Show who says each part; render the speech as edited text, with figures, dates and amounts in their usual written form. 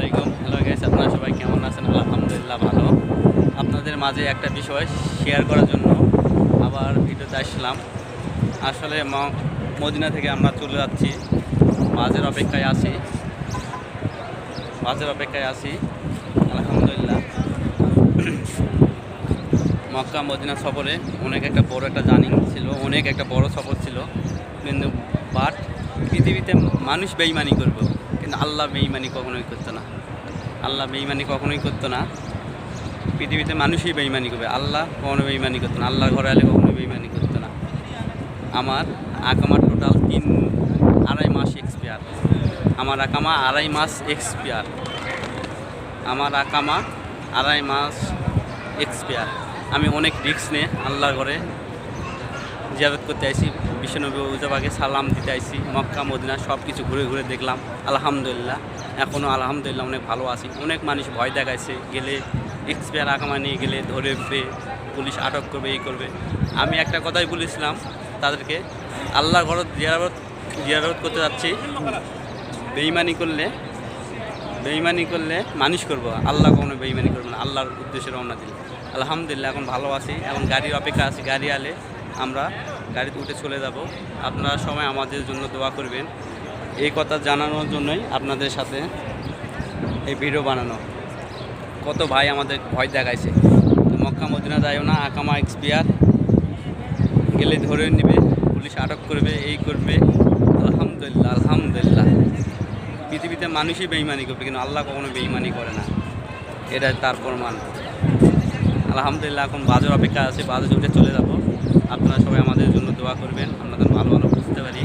Speaker 1: আলাইকুম। Hello guys, আপনারা সবাই কেমন আছেন? আলহামদুলিল্লাহ ভালো। আপনাদের মাঝে একটা বিষয় শেয়ার করার জন্য আবার ভিডিওতে আসলাম। আসলে মদিনা থেকে আমরা চলে যাচ্ছি, বাসের অপেক্ষায় আছি আলহামদুলিল্লাহ। মক্কা মদিনা সফরে অনেক একটা বড় একটা জার্নি ছিল, অনেক একটা বড় সফর ছিল, কিন্তু বাট পৃথিবীতে মানুষ বেইমানি করবে, কিন্তু আল্লাহ বেইমানি কখনোই করতো না। পৃথিবীতে মানুষই বেইমানি করবে, আল্লাহ কখনো বেইমানি করতো না। আল্লাহর ঘরে আলে কখনো বেইমানি করতো না। আমার আকামা টোটাল 2.5 মাস এক্সপায়ার। আমার আকামা 2.5 মাস এক্সপায়ার। আমি অনেক রিস্ক নিয়ে আল্লাহর ঘরে জিয়ারত করতে আইছি, বিশ্বনবী উজাবাকে সালাম দিতে আইছি, মক্কা মদিনা সব কিছু ঘুরে ঘুরে দেখলাম আলহামদুলিল্লাহ। এখনও আলহামদুলিল্লাহ অনেক ভালো আছি। অনেক মানুষ ভয় দেখাইছে, গেলে এক্সপায়ার আকামা নিয়ে গেলে ধরবে, পুলিশ আটক করবে, এই করবে। আমি একটা কথাই বলেছিলাম তাদেরকে, আল্লাহর ঘর জিয়ারত করতে যাচ্ছি, বেইমানি করলে মানুষ করবো, আল্লাহ কখনো বেইমানি করবো না। আল্লাহর উদ্দেশ্যে রওনা দিল আলহামদুলিল্লাহ। এখন ভালো আছি, এখন গাড়ির অপেক্ষা আছি। গাড়ি আলে আমরা গাড়িতে উঠে চলে যাব। আপনারা সবাই আমাদের জন্য দোয়া করবেন, এই কথা জানানোর জন্যই আপনাদের সাথে এই ভিডিও বানানো। কত ভাই আমাদের ভয় দেখাইছে, মক্কা মদিনা যাইও না, আকামা এক্সপায়ার, গেলে ধরে নেবে, পুলিশ আটক করবে, এই করবে। আলহামদুলিল্লাহ পৃথিবীতে মানুষই বেইমানি করবে, কিন্তু আল্লাহ কখনো বেইমানি করে না, এটা তার প্রমাণ আলহামদুলিল্লাহ। এখন বাসের অপেক্ষা আছে, বাসে উঠে চলে যাব। আপনারা সবাই আমাদের জন্য দোয়া করবেন, আমরা যেন ভালো বুঝতে পারি।